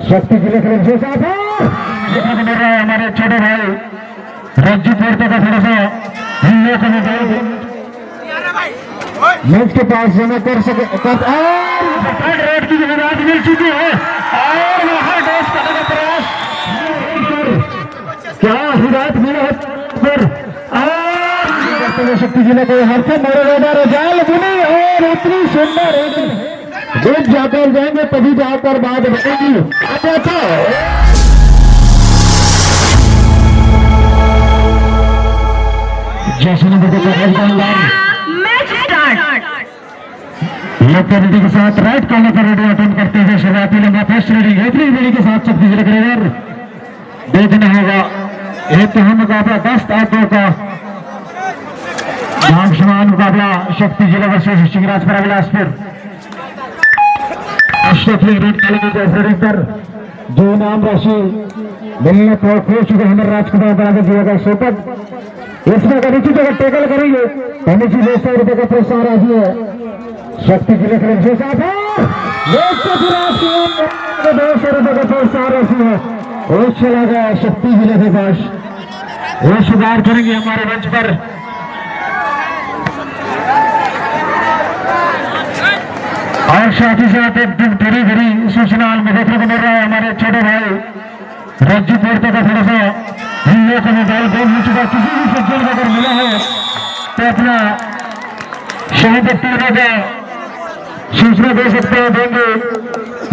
शक्ति जिले के रंजो साहब देखने मिल रहा है हमारे छोटे भाई रज्जू पोर्ते का थोड़ा सा हिलने को मोबाइल मंच के पास जमा कर सके और रेड की हिदायत मिल चुकी है और वहां डोज करने का प्रयास क्या हिदायत मिला है पर शक्ति जिले को हर से मरेगा जाल बुनी और इतनी सुंदर देख जाकर जाएंगे तभी जाकर बात बनेगी। अच्छा जैसे लोकलिटी के साथ राइट कॉर्नर पर रेडियो अटेंड करते हुए शुरुआती लंबा फर्स्ट रीडिंग एवरी रेडी के साथ शक्ति जिले क्रेडर देखना होगा एक तो हम मुकाबला 10-2 का समान मुकाबला शक्ति जिला वर्सेस सिंहराजपुर बिलासपुर पर जो नाम राशि मिलने को हो चुके हमारे राजकुमार बराबर दिया गया सोपक इसमें अगर नीचे जगह टेकल करेंगे तो नीचे 200 रुपए का पुरस्कार राशि है शक्ति जिले के 200 रुपए का पुरस्कार राशि है और चला गया शक्ति जिले के पास वो सुधार करेंगे हमारे मंच पर और साथ ही साथ एक दिन धीरे धीरे सूचना में देखने को मिल रहा है हमारे छोटे भाई रज्जू पोर्ते का थोड़ा सा हिलने को मोबाइल बंद हो चुका किसी भी सज्जन को अगर मिला है तो अपना शहीद का सूचना दे सकते हैं देंगे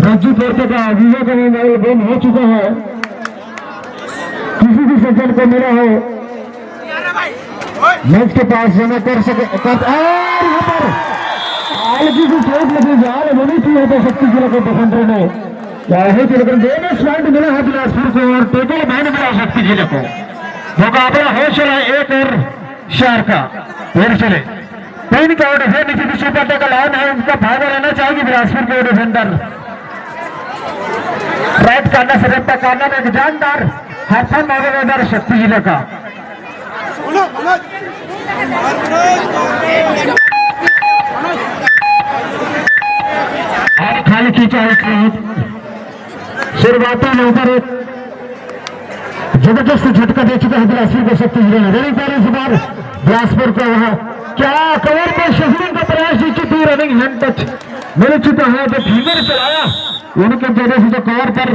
रज्जू पोर्ते का वीजा का मोबाइल बंद हो चुका है किसी भी सज्जन को मिला है मंच के पास जमा कर सके की चोट लगी जाल बनी थी है तो शक्ति जिले के डिफेंडर ने चाहे तो लेकिन दोनों स्टैंड मिला है बिलासपुर को और टेकल मैन मिला शक्ति जिले को मुकाबला हो चला एक और 4 का फिर चले 3 का डिफेंड नीचे भी सुपर टेकल ऑन है उनका फायदा लेना चाहेगी बिलासपुर के डिफेंडर राइट कार्नर से लेफ्ट कार्नर में एक जानदार हाथन मौजूद शक्ति जिले का और खाली खींचा शुरुआती में ऊपर एक जबरदस्त झटका दे चुका है बिलासपुर को शक्ति जिले ने रनिंग पर इस बार बिलासपुर को वहां क्या कवर पर शहीद का प्रयास नीचे थी रनिंग हैंड टच मिल चुका है जो फीवर चलाया उनके वजह से जो कवर पर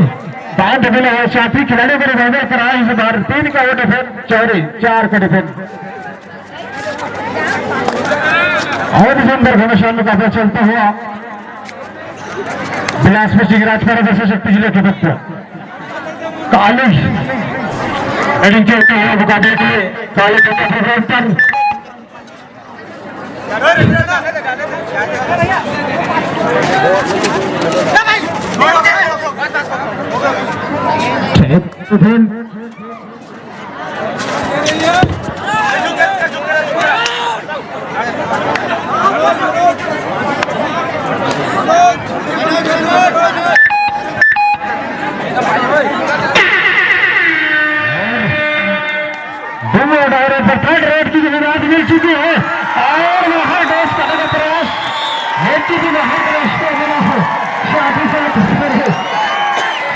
बाउंड मिला है साथी खिलाड़ी को रिवाइवल कराया इस बार 3 का वो डिफेंड 4 का डिफेंड और सुंदर घमासान मुकाबला चलता हुआ बिलासपुर सिंहराजपुर वर्सेस शक्ति जिले के बच्चे कॉलेज एडिंग चलते हुए मुकाबले के लिए कॉलेज पर थर्ड रेड की हिदायत मिल चुकी है और वहां डोज करने का प्रयास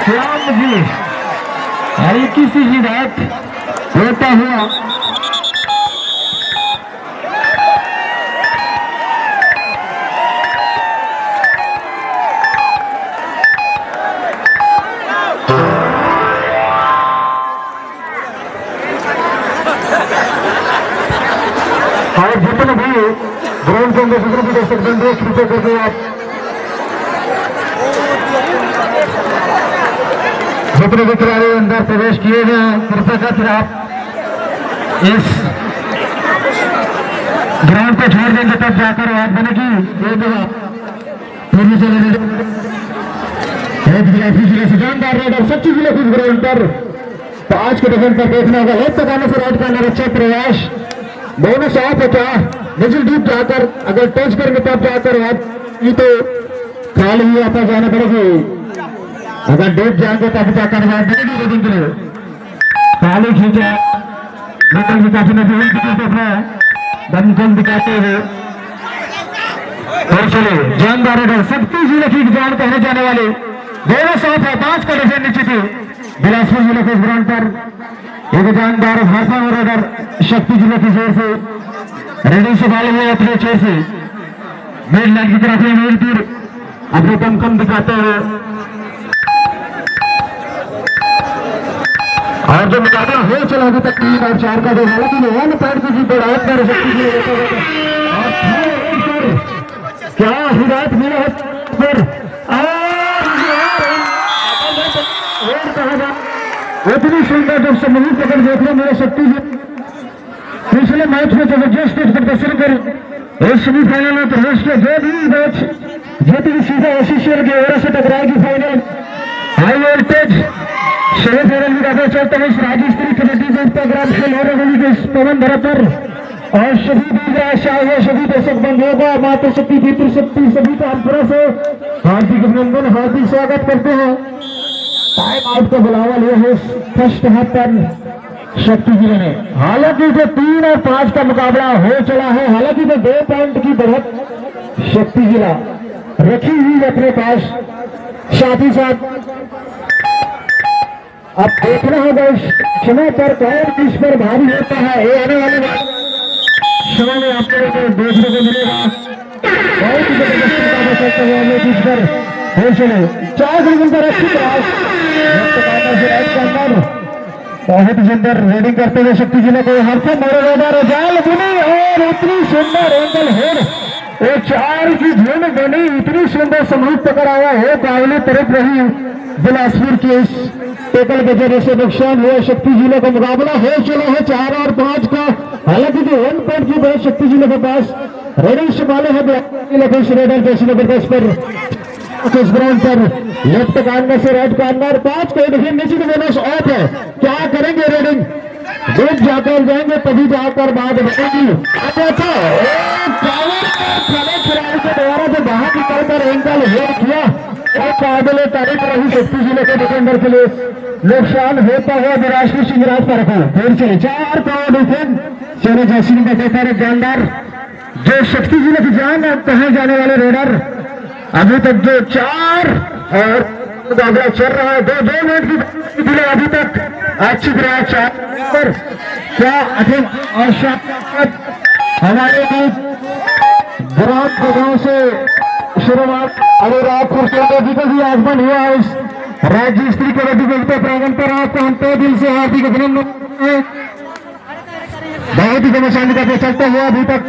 श्याम जी हल्की सी हिदायत होता हुआ और जितने भी ग्राउंड के अंदर जितने भी दर्शक बन रहे कृपया करके आप जितने भी खिलाड़ी अंदर प्रवेश किए हैं कृपया करके आप इस ग्राउंड को छोड़ देंगे तब जाकर बात बनेगी जिले से जानदार राइडर सच्ची जिले की ग्राउंड पर तो आज के डिफेंड पर देखना होगा एक तकाने से राइट करना अच्छा प्रयास दोनों साफ है क्या निचल डीप जाकर अगर टच करेंगे तब जाकर ये तो खाली ही आता जाना पड़ेगी अगर डीप जाएंगे तब जाकर बात बनेगी रेडिंग के लिए खाली खींचा नकल की काफी अपना दमकल दिखाते हुए और चले जानदार शक्ति जिले की जान कहने जाने वाले दोनों 105 का डिफेंड नीचे थी बिलासपुर जिले के ग्राउंड पर एक जानदार भाषा और अगर शक्ति जिले की जोर से रेडिंग से डाले हुए अपने चेर से मेन लाइन की तरफ मेन तीर अपने दमखम दिखाते हुए और जो मुकाबला हो चला अभी तक 3 और 4 का दो हालांकि 1 पॉइंट की बढ़ावट पर शक्ति जिले क्या हिदायत मिला है पर इतनी सुंदर जब समूह पकड़ देखने मेरे शक्ति पिछले मैच में जबरदस्त प्रदर्शन कर इस सेमीफाइनल में प्रवेश किया जो भी मैच जीतेगी सीधा एससीसीएल के ओर से टकराएगी फाइनल हाई वोल्टेज सेमीफाइनल में आगे चलता है इस राज्य स्तरीय कबड्डी के प्रोग्राम खेल हो रहे हैं इस पवन धरा पर और सभी सभी दर्शक बंधुओं का माता शक्ति पितृ शक्ति सभी का हम से हार्दिक अभिनंदन हार्दिक स्वागत करते हैं। टाइम आउट का बुलावा लिया है फर्स्ट हाफ पर शक्ति जिले ने हालांकि जो 3 और 5 का मुकाबला हो चला है हालांकि जो 2 पॉइंट की बढ़त शक्ति जिला रखी हुई अपने पास साथ ही साथ अब देखना होगा इस समय पर कौन किस पर भारी होता है ये आने वाले समय में आप लोगों को देखने को मिलेगा बहुत ही जबरदस्त पर हो चले 4 पर अच्छी तरह बहुत सुंदर रेडिंग करते हुए शक्ति जिले को हर से मोड़ेदार जाल बुनी और इतनी सुंदर एंगल हेड वो 4 की धुन बनी इतनी सुंदर समूह पकड़ आया है काबिल तरफ रही बिलासपुर के इस टेकल के जरिए से नुकसान हुआ शक्ति जिले का मुकाबला हो चला है 4 और 5 का हालांकि जो 1 पॉइंट की बहुत शक्ति जिले के पास रेडिंग संभाले है जैसी जबरदस्त पर इस ग्राउंड पर लेफ्ट कॉर्नर से राइट कॉर्नर 5 को देखिए नीचे की बोनस ऑफ है क्या करेंगे रेडिंग डूब जाकर जाएंगे तभी जाकर बाद बढ़ेगी अच्छा खिलाड़ी के द्वारा जो बाहर निकलकर एंगल हेड किया एक काबिल तारीफ रही शक्ति जिले के डिफेंडर के लिए नुकसान होता हुआ विरासपुर सिंहराज पर रखा फिर चले 4 करोड़ डिफेंड चलो जैसी का कहता है जानदार जो शक्ति जिले की जान कहे जाने वाले रेडर अभी तक जो 4 और मुकाबला चल रहा है 2 मिनट की दिले अभी तक अच्छी तरह 4 पर क्या अधिक और हमारे गांव से शुरुआत अनुरागपुर केंद्र का भी आगमन हुआ इस राज्य स्तरीय कबड्डी प्रतियोगिता प्रांगण पर आपका हम तो दिल से हार्दिक अभिनंदन है बहुत ही घमासान का चलता हुआ अभी तक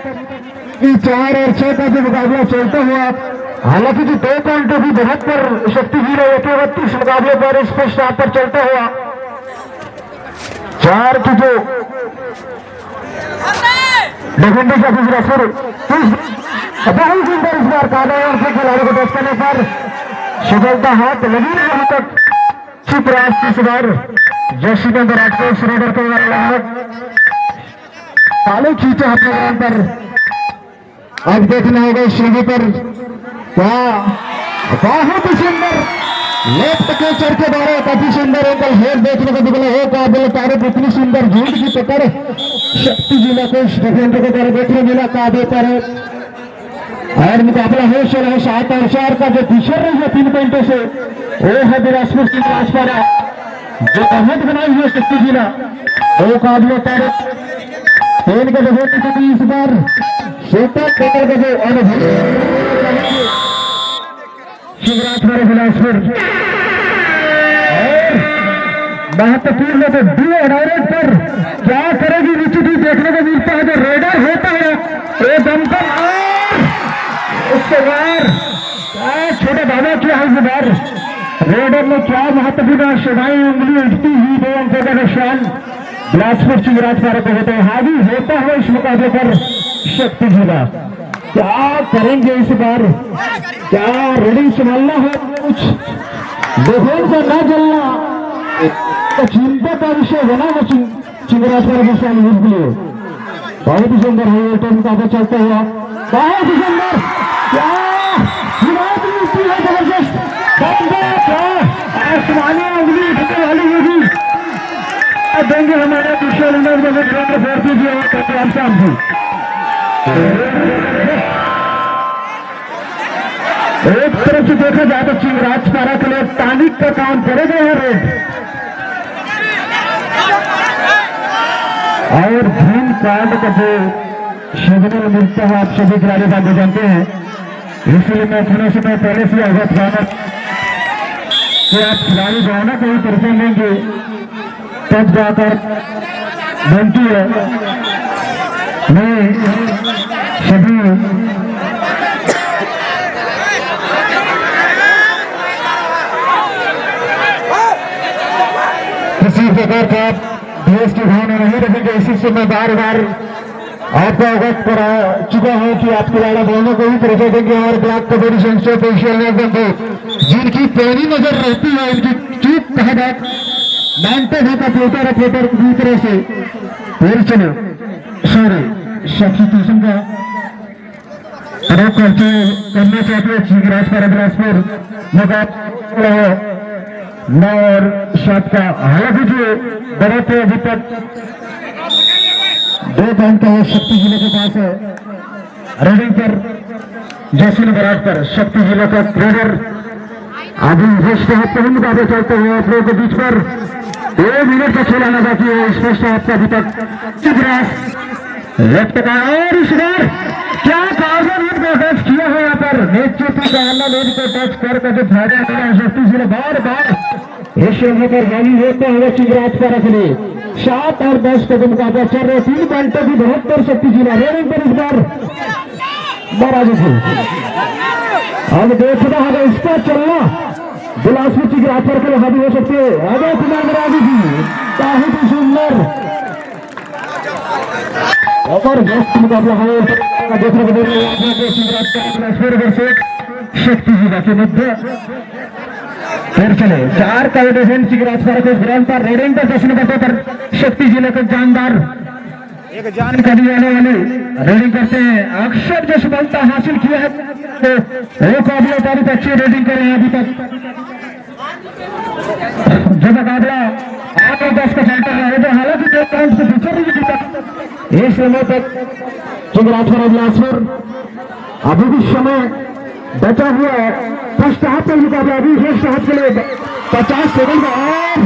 4 और 6 का जो मुकाबला चलता हुआ हालांकि जो 2 पॉइंट भी बहुत पर शक्ति जी रहे 31 मुकाबले पर इस फर्स्ट हाफ पर चलता हुआ 4 की जो डिफेंडर का दूसरा सुर बहुत सुंदर इस बार कादा और से खिलाड़ी को टच करने पर सफलता हाथ लगी नहीं अभी तक अच्छी प्रयास इस बार जैसी के अंदर राजकोट रेडर के लगभग ताले खींचा अपने ग्राउंड पर अब देखना होगा इस श्रेणी पर क्या बहुत ही सुंदर लेफ्ट के चढ़ के द्वारा काफी सुंदर एंगल हेड देखने को मिला है काबिल तारीफ इतनी सुंदर झूठ की पकड़ शक्ति जिला को डिफेंडर के द्वारा देखने मिला काबिल पर और मुकाबला हो चला है 7 और 4 का जो पिछड़ रही है 3 पॉइंटों से वो है बिलासपुर की राजपारा जो अहमद बनाई हुई शक्ति जिला वो काबिल तारीफ ट्रेन के डिफेंडर के इस बार छोटा पकड़ के जो अनुभव शिवराज बिलासपुर महत्वपूर्ण तो डीओ डायरेक्ट पर क्या करेगी निश्चित ही देखने को मिलता है जो रेडर होता है वो दमकम उसके बाद छोटे दादा किया है इस बार रेडर ने क्या महत्वपूर्ण सेवाएं उंगली उठती हुई 2 अंकों का नुकसान बिलासपुर शिवराज पार्क होते हैं हावी होता है इस मुकाबले पर शक्ति जिला क्या करेंगे इस बार क्या रेडिंग संभालना है कुछ डिफेंस का न चलना तो चिंता का विषय है ना वो शिवराज पार्क के लिए बहुत ही सुंदर है ये टीम का चलता हुआ बहुत ही सुंदर क्या जबरदस्त आसमानी उंगली उठने वाली होगी देंगे हमारे दूसरे नंबर में भारती जी और कप्तान साहब जी एक तरफ से देखा जाए तो चिंगराज पारा के लिए तालिक का काम करेगा है रेड और ग्रीन कार्ड का जो सिग्नल मिलता है आप सभी खिलाड़ी बात जानते हैं, इसलिए मैं थोड़ा से पहले से अवगत कराना कि आप खिलाड़ी जो है ना कोई परिचय लेंगे तब जाकर बनती है। मैं सभी किसी प्रकार का देश की भावना नहीं रखेंगे, इसी से मैं बार बार आपको अवगत करा चुका हूं कि आपके लाड़ा दोनों को ही परिचय देंगे और ब्लैक कबड्डी सेंटर जिनकी पैनी नजर रहती है उनकी चूक कहा बात मानते हैं का प्लेटर प्लेटर पूरी तरह से फिर चलो सॉरी सब्सिट्यूशन का करते करना चाहते हैं चिंगराज पर बिलासपुर मुकाबला नौ और 7 का। हालांकि जो बड़े थे अभी तक 2 पॉइंट का शक्ति जिले के पास है। रेडिंग पर जैसे बराट पर शक्ति जिले का ट्रेडर अभी फर्स्ट हाफ पे मुकाबले चलते हुए आप लोगों के बीच पर 2 मिनट का खेल आना बाकी है इस फर्स्ट हाफ का अभी तक। चिंगराज लेफ्ट का और इस बार क्या कार्बन टच किया है यहाँ पर नेतृत्व का अन्ना लेन को टच करके जो फायदा मिला शक्ति जिले बार बार इस शर्मा पर गाली लेते हुए चिंगराज पर के लिए 7 और 10 का मुकाबला चल रहे 3 घंटे की 72 शक्ति जिला रेडिंग पर इस बार महाराज जी अब देखना होगा इस पर चलना बिलासपुर चिंगराज पर के लिए हावी हो सकते हैं। अजय कुमार महाराज जी बहुत ही सुंदर जबरदस्त मुकाबला है देखने को मिल रहा है शक्ति जिला के मध्य। फिर चले 4 का डिफेंस चिंगराज पर ग्राउंड पर रेडिंग पर 10 नंबर पर शक्ति जिले के जानदार एक जानकारी आने वाले रेडिंग करते हैं। अक्सर जो सफलता हासिल किया है तो वो काबिल तारीफ अच्छी रेडिंग कर रहे हैं अभी तक। जो मुकाबला 8 और 10 का सेंटर रहे तो हालांकि 2 पॉइंट से पीछे नहीं जीता इस समय तक चिंगराज पर बिलासपुर अभी भी समय बचा हुआ है। फर्स्ट हाफ का मुकाबला अभी फर्स्ट हाफ के लिए 50 सेकंड का और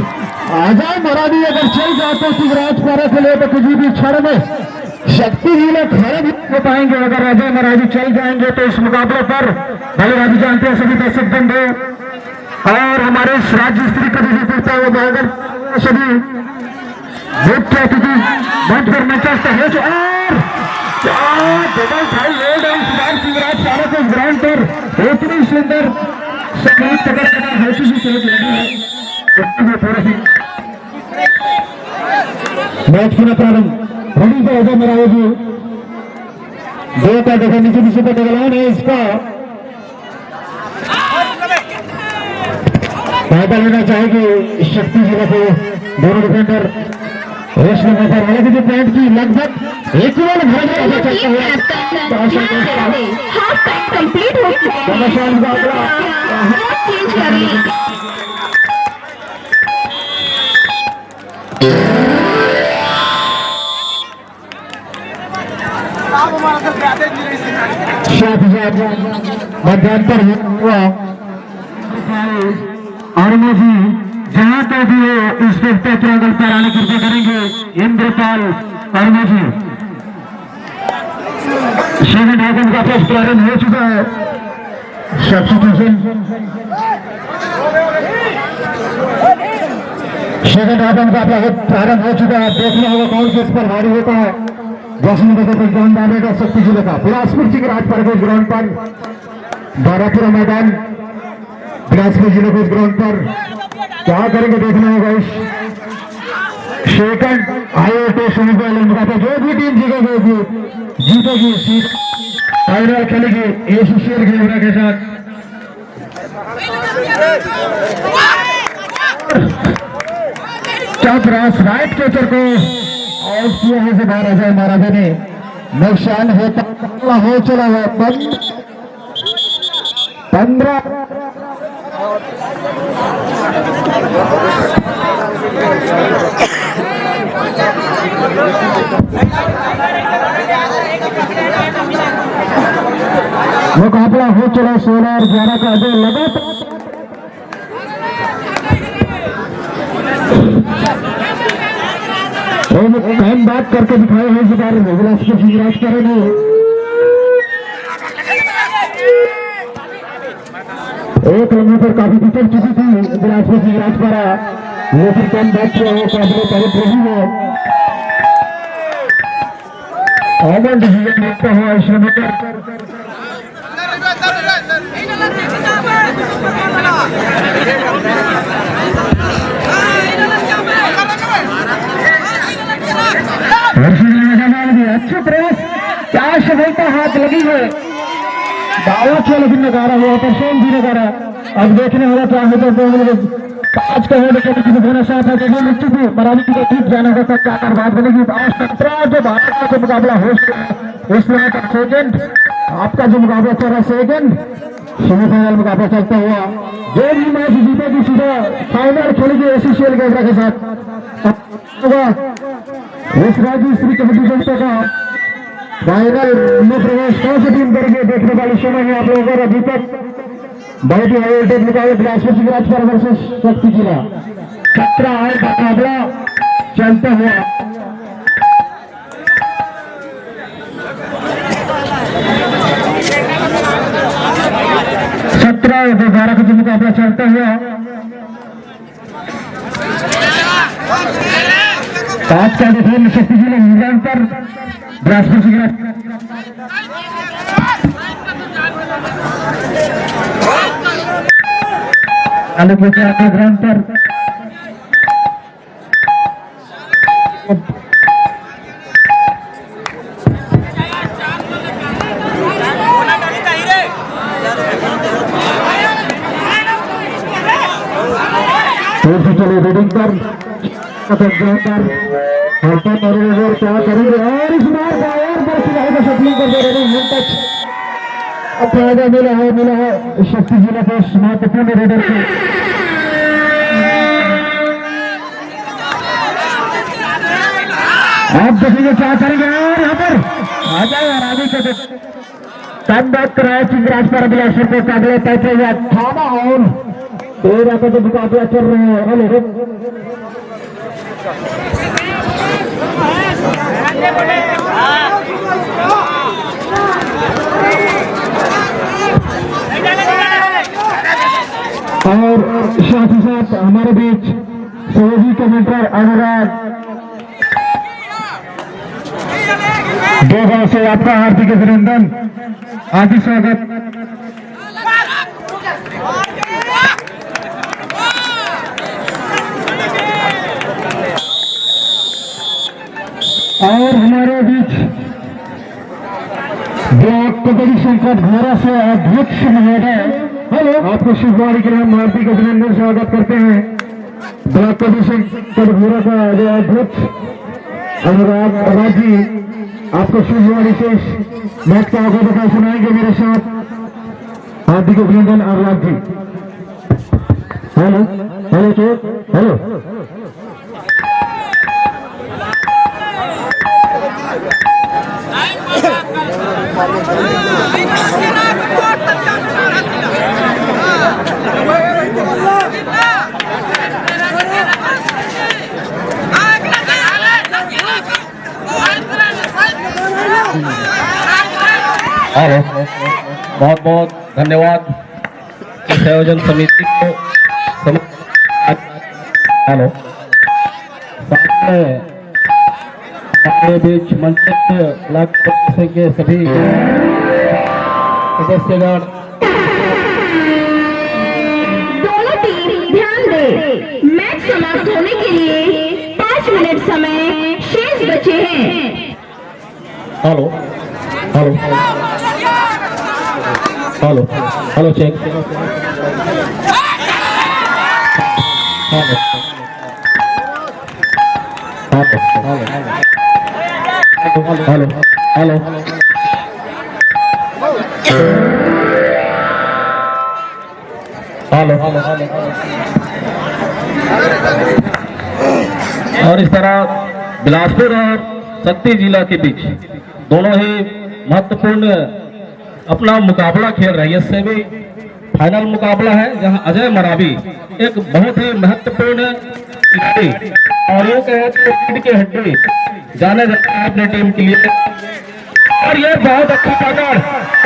अजय मरादी अगर चल जाते चिंगराज पर के लिए तो किसी भी क्षण में शक्ति ही लोग खड़े भी हो पाएंगे। अगर अजय मरादी चल जाएंगे तो इस मुकाबले पर बल्लेबाजी जानते हैं सभी दर्शक बंधु और हमारे इस राज्य स्तरीय कबड्डी प्रतियोगिता सभी मुख्य अतिथि मंच पर मंचस्थ है चिंगराज चारों को ग्राउंड पर इतनी सुंदर संगीत हल्की सी चोट लगी है थोड़ी सी मैच पुनः प्रारंभ रनिंग पर अजय मराएगी 2 का देखा नीचे नीचे पर डगलान है इसका फायदा लेना चाहेगी शक्ति जिला को दोनों डिफेंडर रेस में पर हालांकि जो पॉइंट की लगभग एक मध्यांतर हुआ अरुणा जी जहां तो भी हो इस स्पेक्टेक्युलर पर आने कृपया करेंगे। इंद्रपाल अरुणा जी सेकंड हाफ का फर्स्ट प्रारंभ हो चुका है। सब्स्टिट्यूशन सेकंड हाफ का प्रारंभ हो चुका है। देखना होगा कौन किस पर भारी होता है। 10 नंबर पर ग्राउंड डालेगा शक्ति जिले का बिलासपुर चिंगराज पर ग्राउंड पर 12 मैदान बिलासपुर जिले को ग्राउंड पर क्या करेंगे देखना होगा। इस सेकंड IOT सेमीफाइनल मुकाबला जो भी टीम जीतेगी सीट फाइनल खेलेगी एसोसिएट गेमरा के साथ। चौथरास राइट कैचर को आउट किया है से बाहर अजय महाराजा ने नुकसान होता हो चला हुआ 15 9 मुकाबला हो चला 16 और 11 का जो लगातार टाइम बात करके दिखाए हैं इस बार बिलासपुर युवराज करेंगे। एक रनों पर काफी पिछड़ चुकी थी बिलासपुर युवराज पर, लेकिन कम बैठ किया है काबिल तारीफ रही है। कॉमन डिसीजन लेता हुआ इस रन पर अच्छे प्रयास, क्या सफलता हाथ लगी है। दावा किया लेकिन नकारा हुआ, परसों भी नकारा। अब देखने वाला क्या होता आज का होने साथ है थी मरानी की ठीक जाने का तक क्या बात बनेगी। आज तक जो भारत का जो मुकाबला हो उसमें सेकेंड आपका जो मुकाबला चल रहा सेकेंड सेमीफाइनल मुकाबला चलता हुआ, जो भी मैच जीतेगी सीधा फाइनल खेलेगी एसोसिएल कैमरा के साथ होगा। इस राज्य स्त्री कबड्डी संस्था का फाइनल में प्रवेश कौन सी टीम करेंगे देखने वाले समय में आप लोगों को अभी तक बहुत ही हाईटेक मुकाबले बिलासपुर युवराज वर्सेस शक्ति जिला 17 का मुकाबला चलता हुआ। और 12 का जो मुकाबला चलता हुआ 5 का डिफेंड शक्ति जिला इंग्लैंड पर बिलासपुर युवराज ग्राउंड पर चले रीडिंग पर क्या करेंगे और इस बार का शटलिंग कर दे रहे हैं टच। अब फायदा मिला है शक्ति जिला को महत्वपूर्ण रेडर को। आप देखेंगे क्या करेंगे और यहाँ पर आ जाए और आगे के तब बात कराए चिंगराज पर बिलासपुर को काबले पैसे या थाना और 13 का जो मुकाबला चल रहे हैं। हेलो और साथ ही साथ हमारे बीच सहयोगी कमेंटर अनुराग देवा से आपका हार्दिक अभिनंदन हार्दिक स्वागत। और हमारे बीच ब्लॉक कबड्डी संघ घोड़ा से अध्यक्ष महोदय, हेलो, आपको शुभवाणी के लिए हार्दिक अभिनंदन स्वागत करते हैं। ब्लॉक कबड्डी संघ घोड़ा का जो अध्यक्ष अनुराग राजी आपको शुभवाणी से मैच का आगे बता सुनाएंगे मेरे साथ। हार्दिक अभिनंदन अनुराग जी। हेलो हेलो तो हेलो बहुत बहुत धन्यवाद संयोजन समिति को। हेलो हमारे बीच मंच ब्लॉक के सभी सदस्यगण, दोनों टीम ध्यान दे, मैच समाप्त होने के लिए 5 मिनट समय शेष बचे हैं। Hello hello hello hello check hello hello hello hello hello और इस तरह बिलासपुर और शक्ति जिला के बीच दोनों ही महत्वपूर्ण अपना मुकाबला खेल रही है। सेमी फाइनल मुकाबला है जहां अजय मरावी एक बहुत ही महत्वपूर्ण खिलाड़ी और ये कहे तो रीढ़ की हड्डी जाने जाते हैं अपने टीम के लिए। और ये बहुत अच्छी पकड़,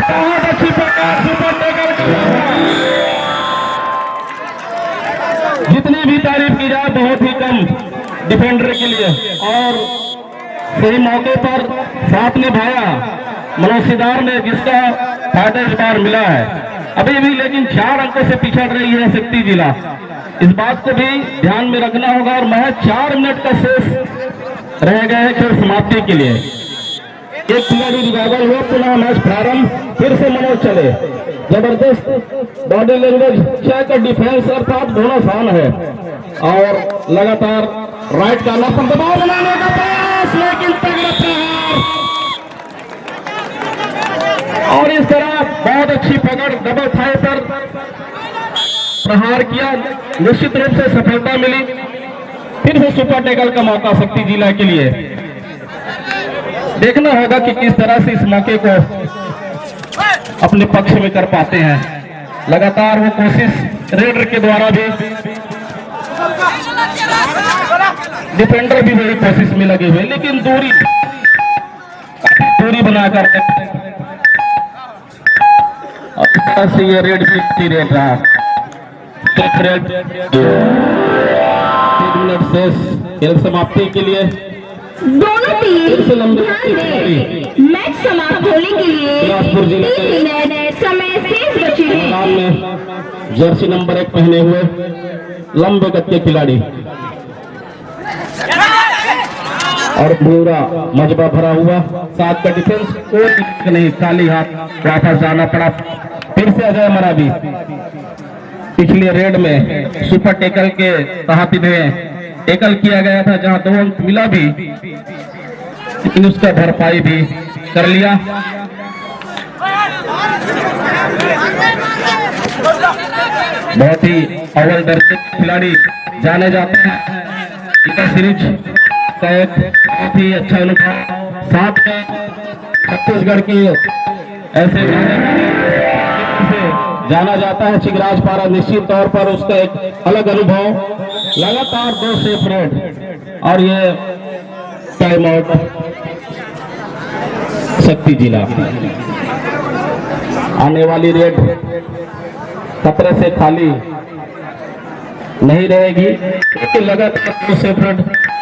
बहुत अच्छी पकड़ सुपर टेकर की। जितनी भी तारीफ की जाए बहुत ही कम डिफेंडर के लिए। और सही मौके पर साथ निभाया मनोज सिदार ने, जिसका फायदा इस बार मिला है अभी भी, लेकिन 4 अंकों से पिछड़ रही है शक्ति जिला। इस बात को भी ध्यान में रखना होगा। और महज 4 मिनट का शेष रह गए हैं खेल समाप्ति के लिए। एक खिलाड़ी रिवाइवल हुआ, पुनः मैच प्रारंभ, फिर से मनोज चले। जबरदस्त बॉडी लैंग्वेज, चेक और डिफेंस अर्थात दोनों शान है। और लगातार राइट का पर दबाव बनाने का प्रयास, लेकिन तगड़ा प्रहार। और इस तरह बहुत अच्छी पकड़, डबल थाई पर प्रहार किया, निश्चित रूप से सफलता मिली। फिर से सुपर टेकल का मौका शक्ति जिला के लिए। देखना होगा कि किस तरह से इस मौके को अपने पक्ष में कर पाते हैं। लगातार वो कोशिश रेडर के द्वारा भी, डिफेंडर भी बड़ी कोशिश में लगे हुए, लेकिन दूरी बनाकर और इस तरह से ये रेड भी रेड रहा। रेड 3 मिनट शेष खेल समाप्ति के लिए। दोनों टीम ध्यान दें, मैच समाप्त होने के लिए 3 मिनट समय शेष बचे हैं। में जर्सी नंबर 1 पहने हुए लंबे कद के खिलाड़ी और पूरा मजबा भरा हुआ, साथ का डिफेंस कोई नहीं, खाली हाथ वापस जाना पड़ा। फिर से अजय मरावी पिछले रेड में सुपर टेकल के तहत इन्हें टेकल किया गया था, जहां 2 अंक मिला भी, लेकिन उसका भरपाई भी कर लिया। बहुत ही अव्वल दर्जे खिलाड़ी जाने जाते हैं। सीरीज का एक बहुत ही अच्छा अनुभव, साथ में छत्तीसगढ़ की ऐसे जाना जाता है चिगराज पारा, निश्चित तौर पर उसका एक अलग अनुभव। लगातार 2 सेफ रेड और ये टाइम आउट शक्ति जिला। आने वाली रेड खतरे से खाली नहीं रहेगी, क्योंकि लगातार 2 सेफ रेड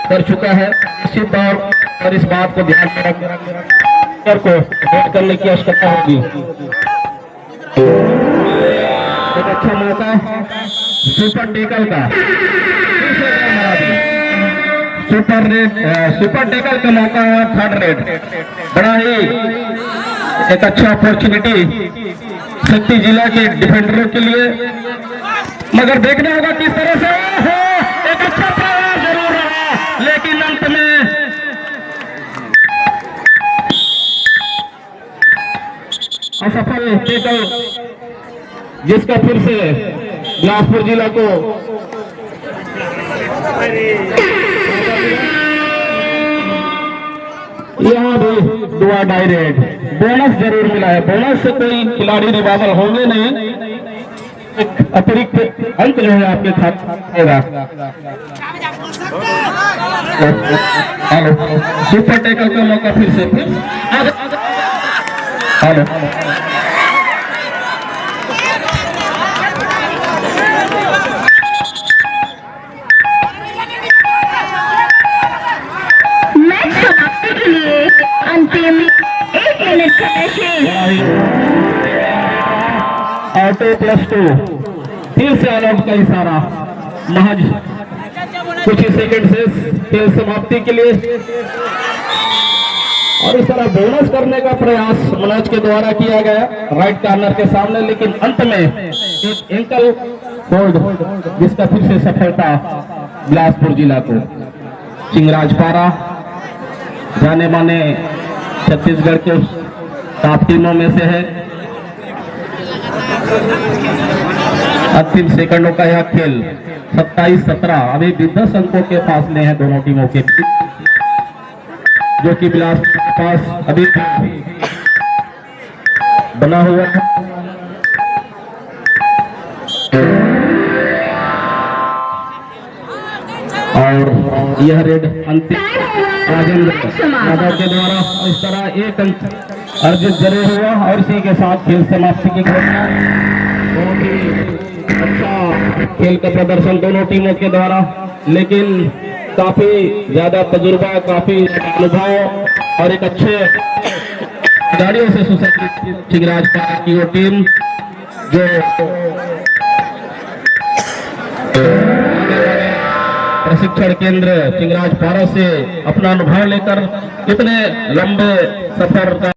कर चुका है। निश्चित तौर पर इस बात को ध्यान में रखकर को रेड करने की आवश्यकता होगी। एक अच्छा मौका है सुपर टेकल का, सुपर टेकल का मौका है। 3rd रेड बड़ा ही एक अच्छा अपॉर्चुनिटी शक्ति जिला के डिफेंडरों के लिए, मगर देखना होगा किस तरह से एक अच्छा प्रयास जरूर रहा, लेकिन अंत में असफल टेकल, जिसका फिर से बिलासपुर जिला को यहाँ भी दुआ डायरेक्ट बोनस जरूर मिला है। बोनस से कोई खिलाड़ी रिवाइवल होंगे नहीं, एक अतिरिक्त अंक जो है आपके खाते होगा। हेलो, सुपर टेकल का मौका फिर से। हेलो, अंतिम 1 मिनट समय शेष। ऑटो +2 फिर से आउट का इशारा, महज कुछ ही सेकंड से खेल समाप्ति के लिए। और इस तरह बोनस करने का प्रयास मनोज के द्वारा किया गया राइट कॉर्नर के सामने, लेकिन अंत में एक एंकल होल्ड, जिसका फिर से सफलता बिलासपुर जिला को। चिंगराज पारा जाने माने छत्तीसगढ़ के टॉप टीमों में से है। अंतिम सेकंडों का यह खेल 27-17, अभी भी 10 अंकों के फासले हैं दोनों टीमों के, जो कि बिलासपुर के पास अभी बना हुआ है। और यह रेड अंतिम राजेंद्र यादव के द्वारा इस तरह एक अंक अर्जित जरूर हुआ और इसी के साथ खेल समाप्ति की घोषणा। बहुत ही अच्छा खेल का प्रदर्शन दोनों टीमों के द्वारा, लेकिन काफी ज्यादा तजुर्बा, काफी अनुभव और एक अच्छे खिलाड़ियों से सुसज्जित चिंगराज पारा की वो टीम जो प्रशिक्षण केंद्र चिंगराज पारा से अपना अनुभव लेकर इतने लंबे सफर का